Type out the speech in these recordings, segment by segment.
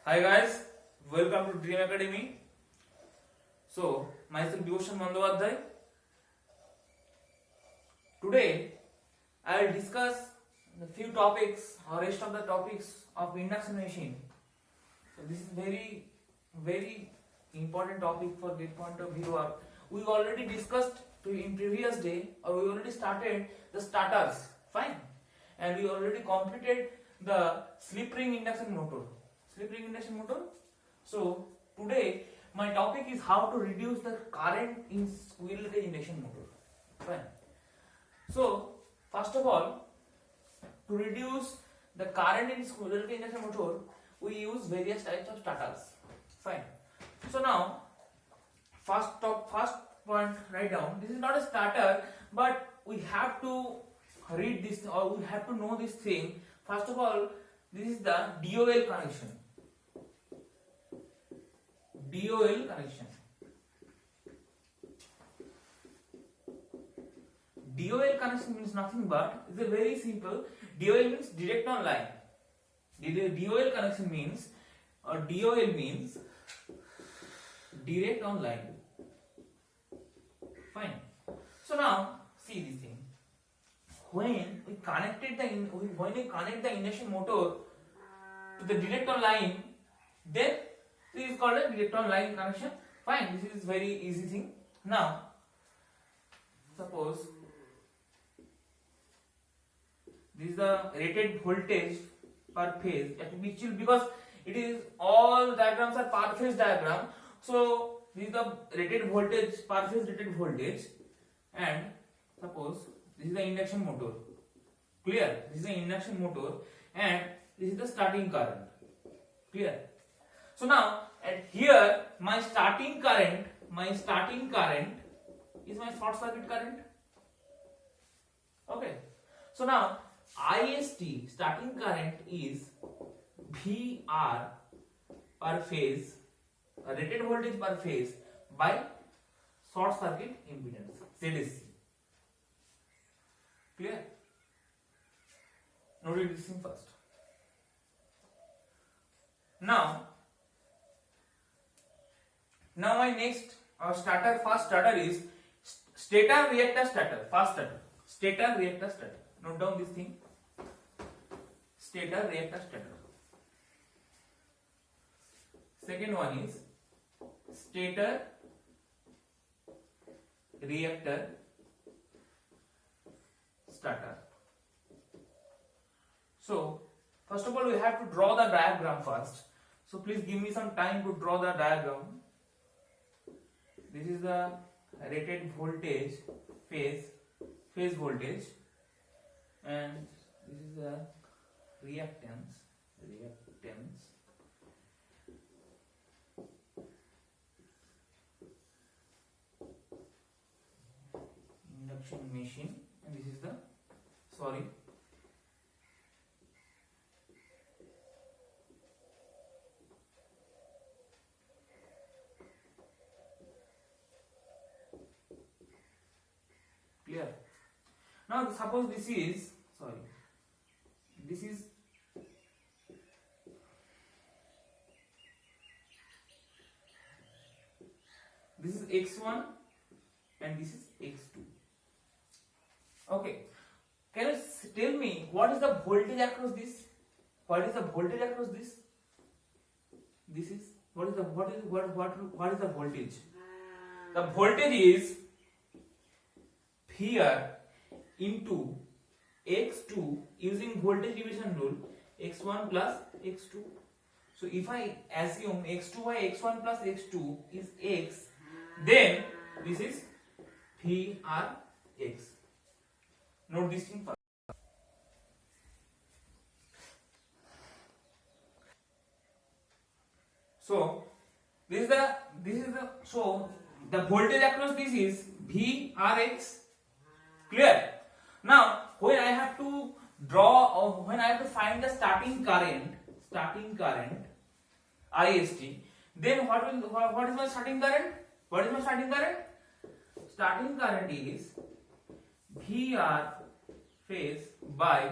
Hi guys, welcome to Dream Academy. So, myself Devotion Bandyopadhyay. Today, I will discuss the few topics or rest of the topics of induction machine. So, this is very important topic for this point of view. We already discussed in previous day, or we already started the starters, fine, and we already completed the slip ring induction motor. So today my topic is how to reduce the current in squirrel cage induction motor. Fine. So first of all, to reduce the current in squirrel cage induction motor, we use various types of starters. Fine. So now first point, write down. This is not a starter, but we have to read this or we have to know this thing. First of all, this is the DOL connection. DOL connection. DOL connection means nothing but it's a very simple. DOL means direct on line. DOL connection means DOL means direct on line. Fine. So now see this thing. When we connect the induction motor to the direct on line, then this is called a direct on line connection. Fine, this is very easy thing. Now, suppose this is the rated voltage per phase. Which will, because it is all diagrams are per phase diagram. So this is the rated voltage, per phase rated voltage, and suppose this is the induction motor. Clear? This is the induction motor, and this is the starting current. Clear? So now at here my starting current is my short circuit current. Okay. So now IST starting current is VR per phase, rated voltage per phase by short circuit impedance ZSC. Clear? Now read this thing first. Now my next first starter is stator reactor starter. First starter, stator reactor starter. Note down this thing. Stator reactor starter. Second one is stator reactor starter. So first of all, we have to draw the diagram first. So please give me some time to draw the diagram. This is the rated voltage phase voltage, and this is the reactance induction machine, and this is the clear. Now suppose this is x1 and this is x2. Okay, can you tell me what is the voltage across this? What is the voltage across this? This is what is the voltage? The voltage is here into x2 using voltage division rule, x1 plus x2. So if I assume x2 by x1 plus x2 is x, then this is Vrx. Note this thing first. So this is the voltage across this is Vrx. Clear? Now when I have to draw or when I have to find the starting current IST, then what is my starting current? What is my starting current? Starting current is VR phase by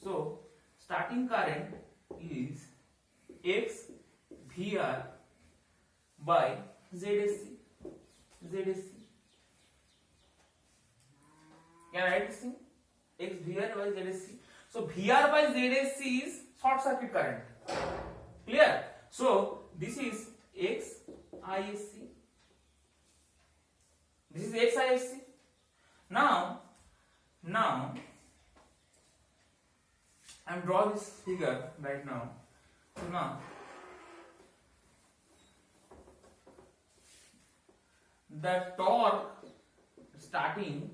So starting current is X VR by ZSC. ZSC. Can I write this thing? X VR by ZSC. So VR by ZSC is short circuit current. Clear? So this is X ISC. This is X ISC. Now I'm drawing this figure right now. So now the torque starting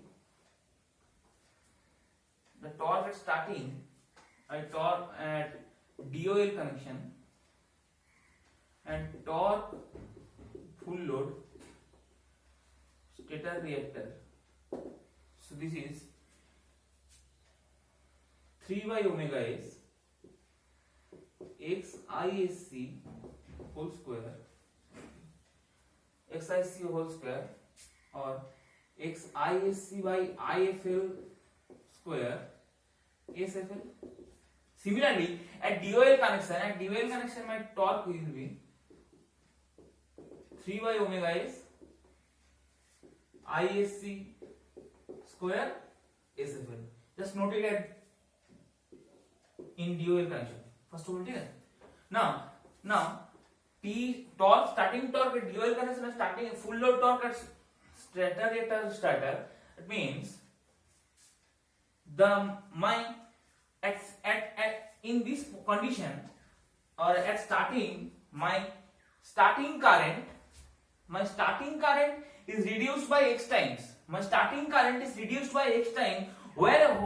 a torque at DOL connection and torque full load stator reactor. So this is 3 by omega s X ISC whole square XIC whole square or X ISC by IFL square SFL. Similarly, at DOL connection, my torque will be 3 by omega s ISC square SFL. Just note it at in DOL connection. First of all, ठीक है. Now T torque starting torque at DOL connection and starting full load torque at stator reactor starter. It means in this condition or at starting my starting current is reduced by x times. My starting current is reduced by x times whereas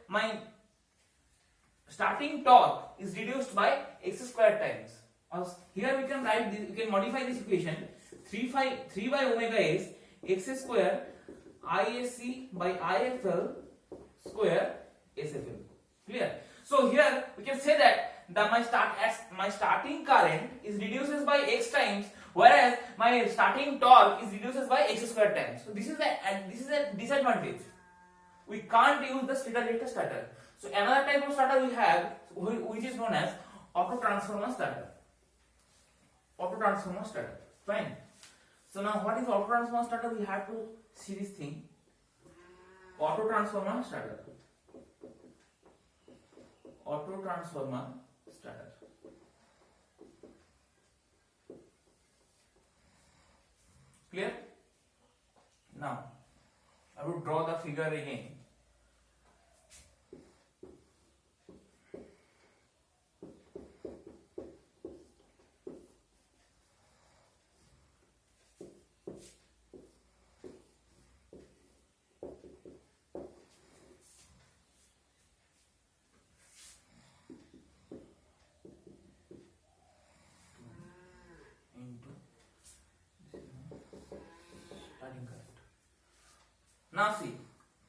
my starting torque is reduced by x square times. Here we can write this, we can modify this equation 3 by omega s x square ISC by IFL square SFL. Clear? So here we can say that my starting current is reduces by x times, whereas my starting torque is reduces by x square times. So this is a disadvantage. We can't use the stator reactor starter. So another type of starter we have, which is known as auto transformer starter. Fine. So now what is auto transformer starter? We have to see this thing. Auto transformer starter. Clear? Now I will draw the figure again.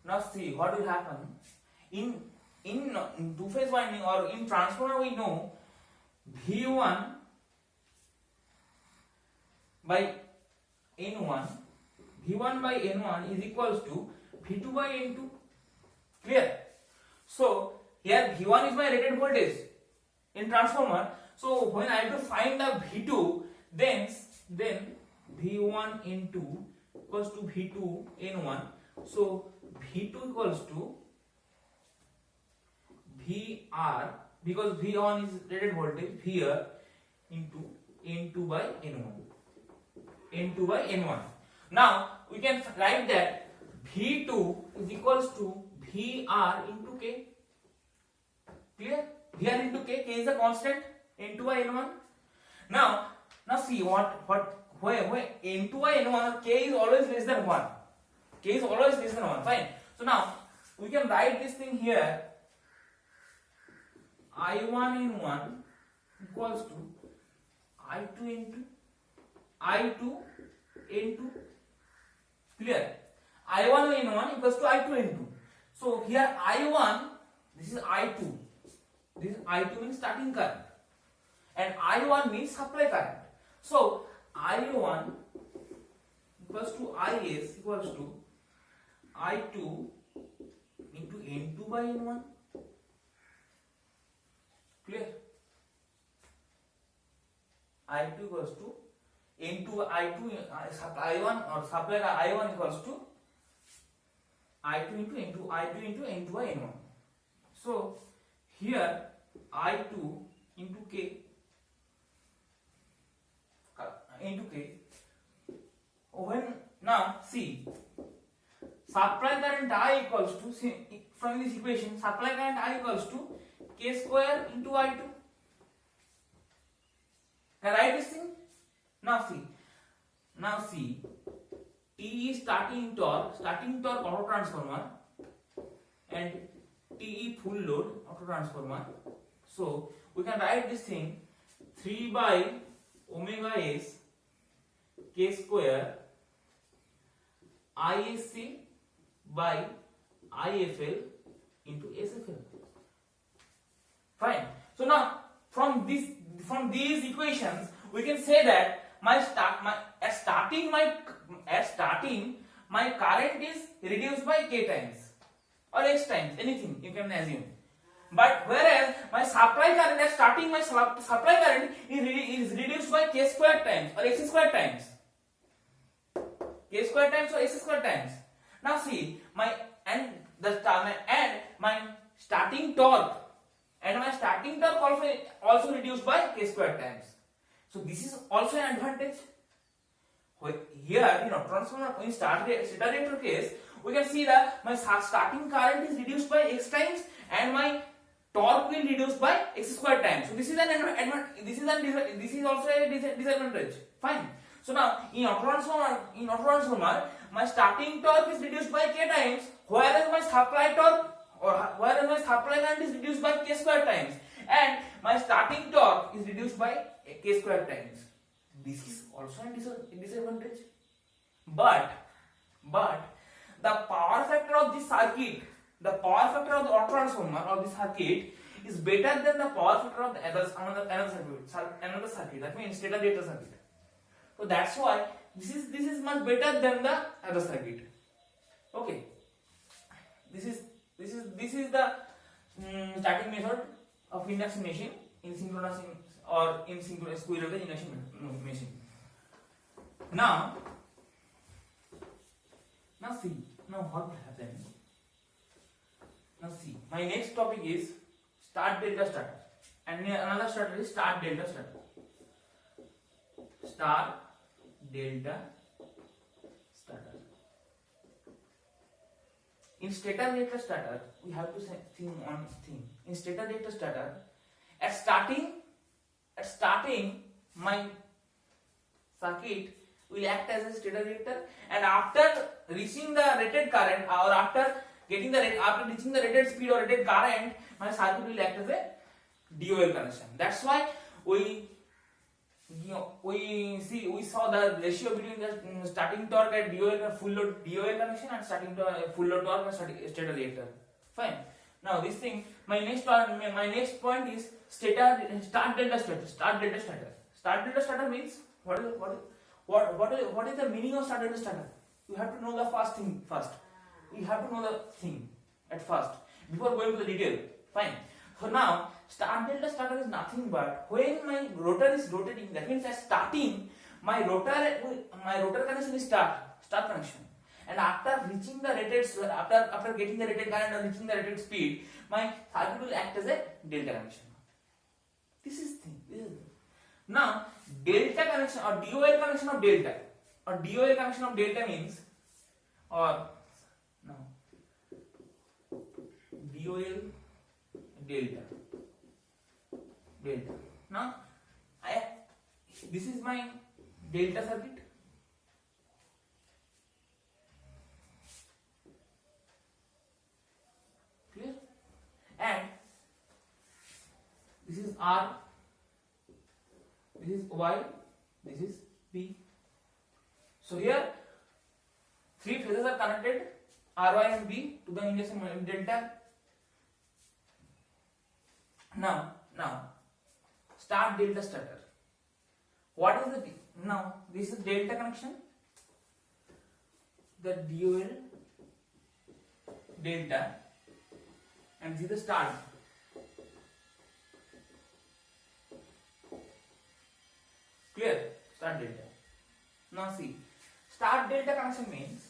Now see what will happen in two phase winding or in transformer. We know V1 by N1 is equals to V2 by N2. Clear? So here V1 is my rated voltage in transformer. So when I have to find the V2, then V1 N2 equals to V2 N1. So V2 equals to VR, because V1 is rated voltage, VR into N2 by N1. Now we can write that V2 is equals to VR into K. Clear? VR into K. K is a constant. N2 by N1. Now see where N2 by N1, K is always less than 1. K is always less than 1. Fine. So now we can write this thing here. I1 N1 equals to I2 N2. Clear? I1 N1 equals to I2 N2. So here I1, this is I2. This I2 means starting current, and I1 means supply current. So I1 equals to Is equals to I2 into N2 by N1. Clear? I2 equals to N2 I2 supply I1 or supply I1 equals to I2 into N2 I2 into N2 by N1. So here I2 into K into K. When now see supply current I equals to, see, from this equation supply current I equals to K square into I2. Can I write this thing? Now see T is starting torque auto transformer and TE full load auto transformer. So we can write this thing 3 by omega s K square ISC by IFL into SFL. Fine. So now from these equations we can say that at starting my current is reduced by K times or X times, anything you can assume. But whereas my supply current at starting my supply current is reduced by K square times or X square times. K square times or X square times. Now see my starting torque also reduced by K square times. So this is also an advantage. Here, transformer in stator case, we can see that my starting current is reduced by X times and my torque will reduce by X square times. So this is this is also a disadvantage. Fine. So now in auto transformer, my starting torque is reduced by K times, whereas my supply current is reduced by K square times, and my starting torque is reduced by K square times. This is also a disadvantage. But the power factor of this circuit, the power factor of the auto transformer of this circuit is better than the power factor of the another circuit. That means stator data circuit. So that's why this is much better than the other circuit. Okay. This is the starting method of induction machine in synchronous squirrel cage induction machine. Now what will happen? Now see, my next topic is start delta starter, and another starter is start delta starter. Start delta starter. In stator delta starter, we have to think one thing. In stator delta starter, at starting my circuit will act as a stator reactor, and after reaching the rated current or after reaching the rated speed or rated current, my circuit will act as a DOL connection. That's why we saw the ratio between the starting torque at DOL full load DOL connection and starting full load torque and stator reactor. Fine. Now this thing, my next point is start delta starter. Start delta starter means what is the meaning of start delta starter? You have to know the first thing first. You have to know the thing at first before going to the detail. Fine. So now start delta starter is nothing but when my rotor is rotating. That means at starting my rotor connection is start connection, and after reaching the rated after getting the rated current or reaching the rated speed, my circuit will act as a delta connection. This is thing. Now delta connection or DOL connection of delta means DOL delta. Now this is my delta circuit. Clear? And this is R, this is Y, this is P. So here three phases are connected, R, Y and B, to the induction delta. Now start delta starter. What is the now this is delta connection, the DOL delta, and this is the start. Clear? Start delta. Now see, start delta connection means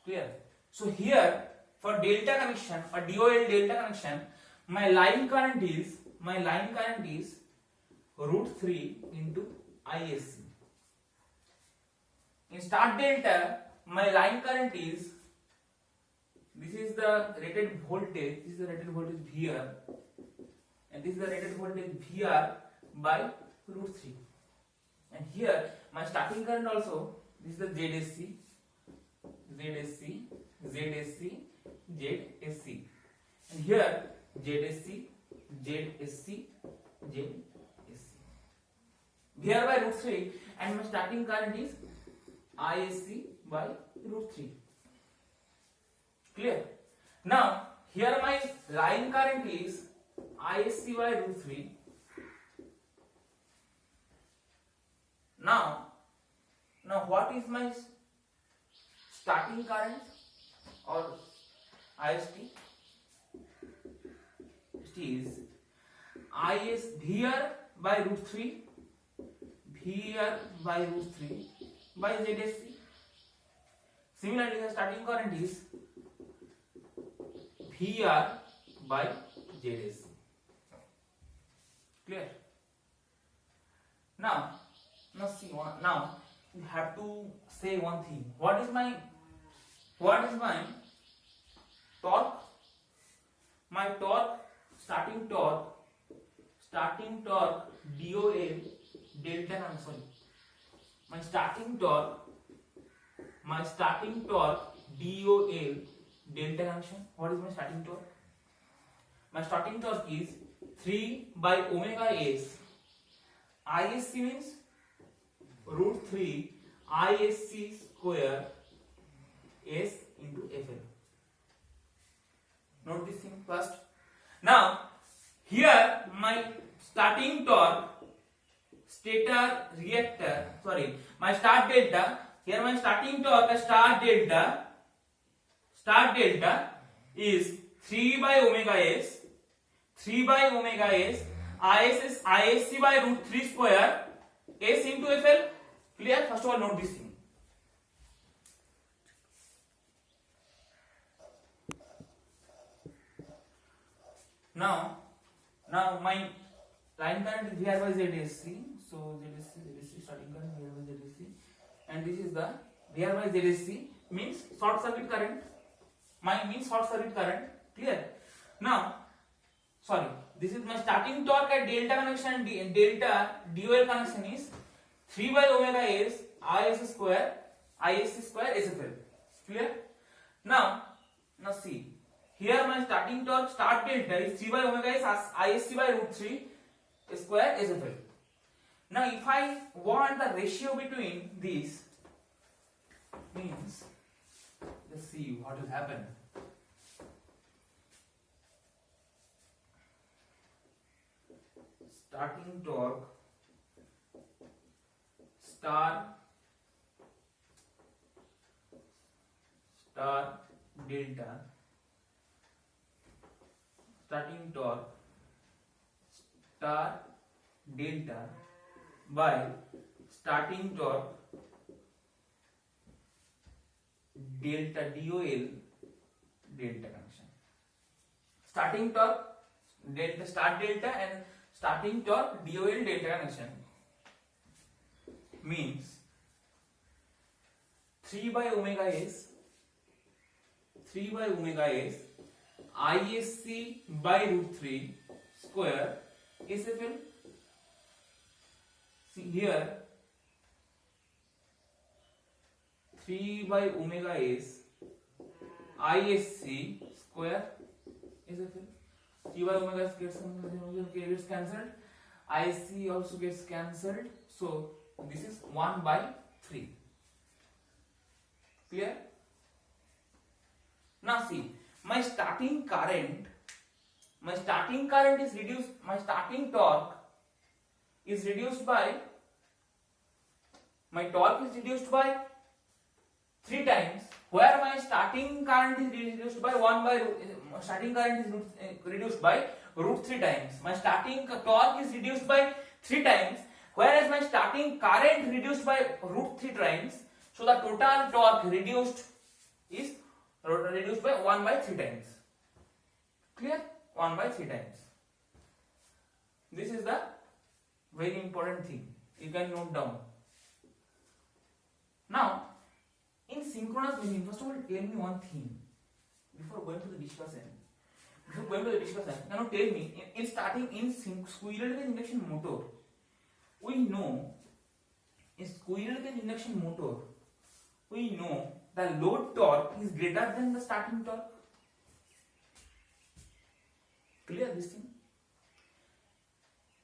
clear. So here for delta connection or DOL delta connection, my line current is root 3 into ISC. In start delta, my line current is, this is the rated voltage, VR, and this is the rated voltage VR by root 3. And here my starting current also, this is the ZSC, and here ZSC, VR by root 3, and my starting current is ISC by root 3. Clear? Now here my line current is ISC by root 3. Now what is my starting current or IST? It is IS VR by root 3 by ZSC. Similarly, the starting current is VR by ZSC. Clear? Now see. Now you have to say one thing. What is my torque? My torque, starting torque DOL delta connection. My starting torque DOL delta connection. What is my starting torque? My starting torque is 3 by omega s. ISC means root 3 ISC square S into FL. Note this thing first. Now here my starting torque, my start delta. Here my starting torque, start delta is 3 by omega s, ISC by root 3 square S into FL. Clear? First of all, note this thing. Now my line current is VR by ZSC. So ZSC starting current VR by ZSC, and this is the VR by ZSC means short circuit current. Clear? Now, this is my starting torque at delta connection. Delta DOL connection is 3 by omega s ISC square SFL. Clear? Now see. Here my starting torque, start delta is 3 by omega s ISC by root 3 square SFL. Now if I want the ratio between these, means let's see what will happen. Starting torque star delta, starting torque star delta by starting torque delta DOL delta connection. Starting torque delta start delta and starting torque DOL delta connection means 3 by omega s ISC by root 3 square SFL. See here 3 by omega s ISC square SFL. 3 by omega s gets cancelled. ISC also gets cancelled. So this is 1 by 3. Clear? Now see, my starting current is reduced, my starting torque is reduced by, my torque is reduced by 3 times, where my starting current is reduced by root 3 times. My starting torque is reduced by 3 times, whereas my starting current reduced by root 3 times. So the total torque reduced by 1 by 3 times. Clear? 1 by 3 times. This is the very important thing. You can note down. Now, in synchronous machine, first of all, tell me one thing before going to the discussion. Now tell me, in starting in squirrel cage induction motor, we know in squirrel cage induction motor, we know the load torque is greater than the starting torque. Clear this thing?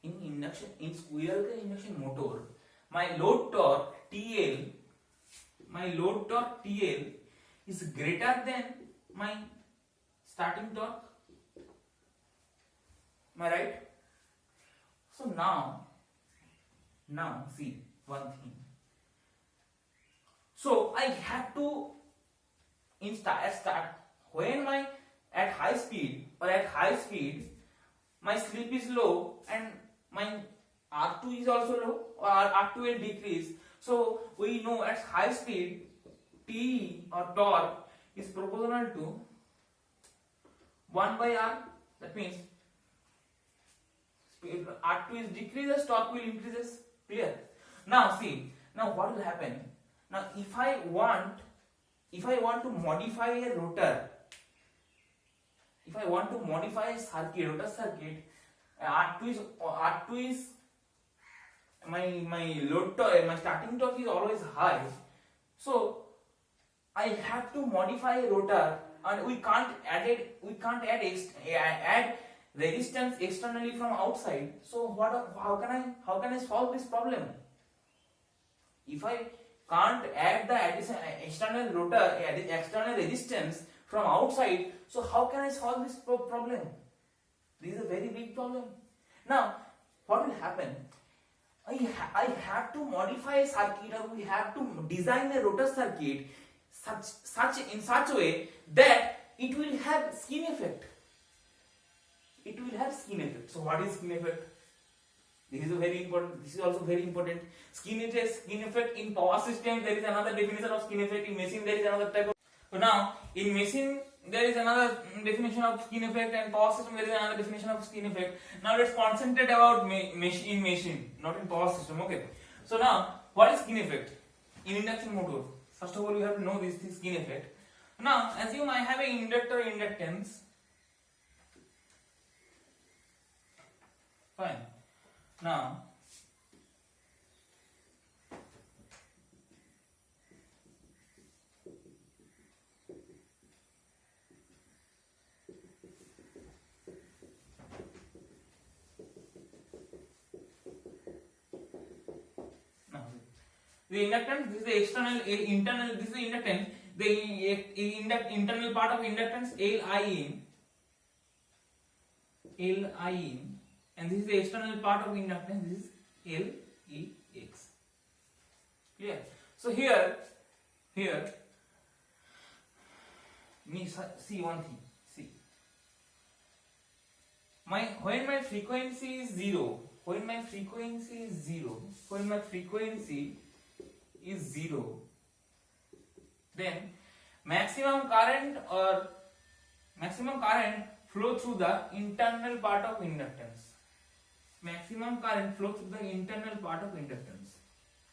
In squirrel cage induction motor, my load torque TL is greater than my starting torque. Am I right? So now see one thing. So I have to when my at high speed my slip is low and my R2 is also low, or R2 will decrease. So we know at high speed T or torque is proportional to 1 by R. That means R2 is decreases, torque will increases. Clear? Now see, now what will happen? Now if I want to modify a rotor, if I want to modify a rotor circuit, R2 is my load torque, my starting torque is always high. So I have to modify a rotor, and we can't add resistance externally from outside. So how can I solve this problem? If I can't add the external rotor, external resistance from outside, so how can I solve this problem? This is a very big problem. Now, what will happen? I have to modify a circuit, or we have to design a rotor circuit in such a way that it will have skin effect. So what is skin effect? This is also very important. Skin effect in power system, there is another definition of skin effect. In machine, there is another type of. So now, in machine, there is another definition of skin effect, and power system, there is another definition of skin effect. Now let's concentrate about machine, not in power system. Okay. So now, what is skin effect in induction motor? First of all, you have to know this skin effect. Now, assume I have an inductor inductance. Fine. Now, the inductance, this is the external, internal, this is the inductance, the internal part of inductance Lin, and this is the external part of inductance, this is Lex. Clear? So here, see one thing. See, when my frequency is zero, then maximum current flow through the internal part of inductance.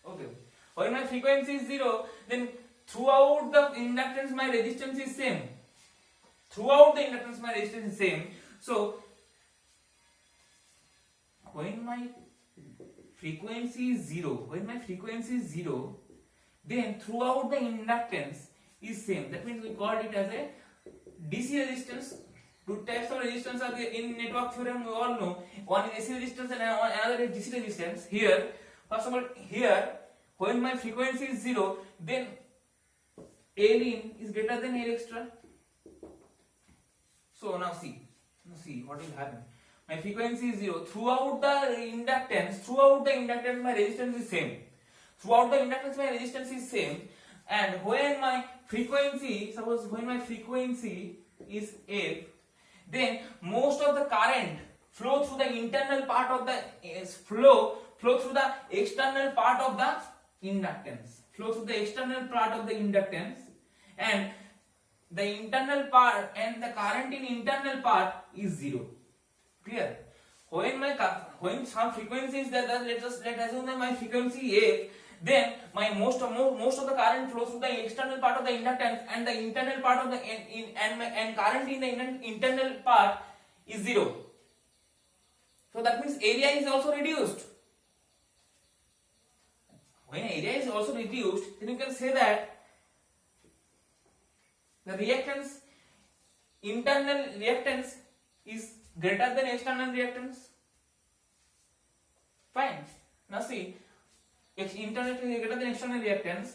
Okay. When my frequency is zero, then throughout the inductance my resistance is same. So when my frequency is zero, then throughout the inductance is same. That means we call it as a DC resistance. Two types of resistance are there in network theorem. We all know one is AC resistance and another is DC resistance. Here First of all, here when my frequency is 0, then L in is greater than L extra. So now see what will happen. My frequency is 0. Throughout the inductance, my resistance is same. Throughout the inductance, my resistance is same. And when my frequency, suppose when my frequency is F, then most of the current flow through the internal part of the flow through the external part of the inductance. Flow through the external part of the inductance, and the internal part and the current in internal part is 0. Clear? When some frequency is there, let assume that my frequency F, then my most of the current flows through the external part of the inductance, and the internal part of the and current in the internal part is 0. So that means area is also reduced. When area is also reduced, then you can say that the reactance, internal reactance is greater than external reactance. Fine. Now see, if internal is greater than external reactance,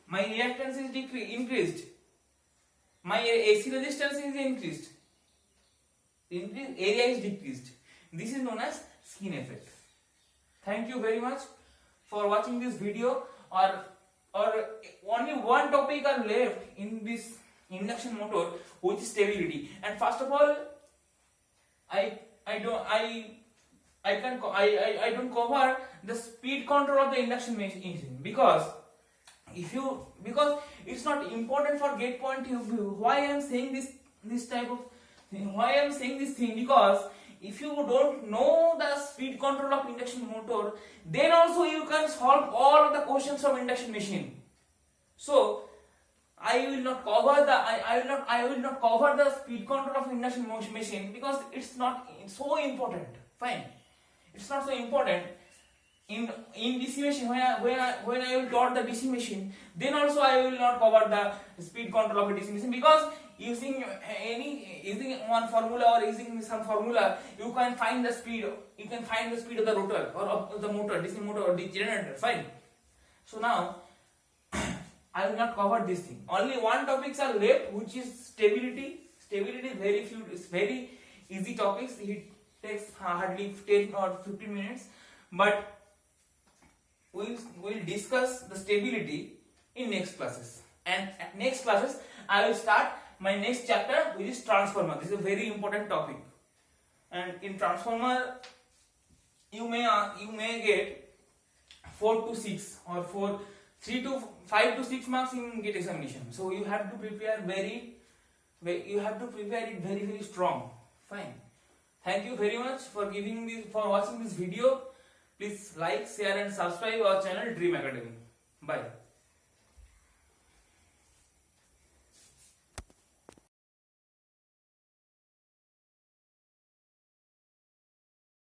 my reactance is increased. My AC resistance is increased. Area is decreased. This is known as skin effect. Thank you very much for watching this video. Or only one topic are left in this induction motor, which is stability. And first of all, I don't cover the speed control of the induction machine because it's not important for gate point of view. Why I am saying this type of thing? Why I am saying this thing? Because if you don't know the speed control of induction motor, then also you can solve all of the questions from induction machine. So I will not cover the speed control of induction machine because it's not so important. Fine, it's not so important. In DC machine, when I will taught the DC machine, then also I will not cover the speed control of a DC machine, because using one formula or using some formula, you can find the speed. You can find the speed of the rotor or of the motor, DC motor or the generator. Fine. So now I will not cover this thing. Only one topics are left, which is stability. Stability is very easy topics. It takes hardly 10 or 15 minutes, but we'll discuss the stability in next classes. And at next classes, I will start my next chapter, which is transformer. This is a very important topic. And in transformer, you may get 4 to 6 or 3 to 5 to 6 marks in gate examination. So you have to prepare it very strong. Fine. Thank you very much for watching this video. Please like, share and subscribe our channel Dream Academy. Bye.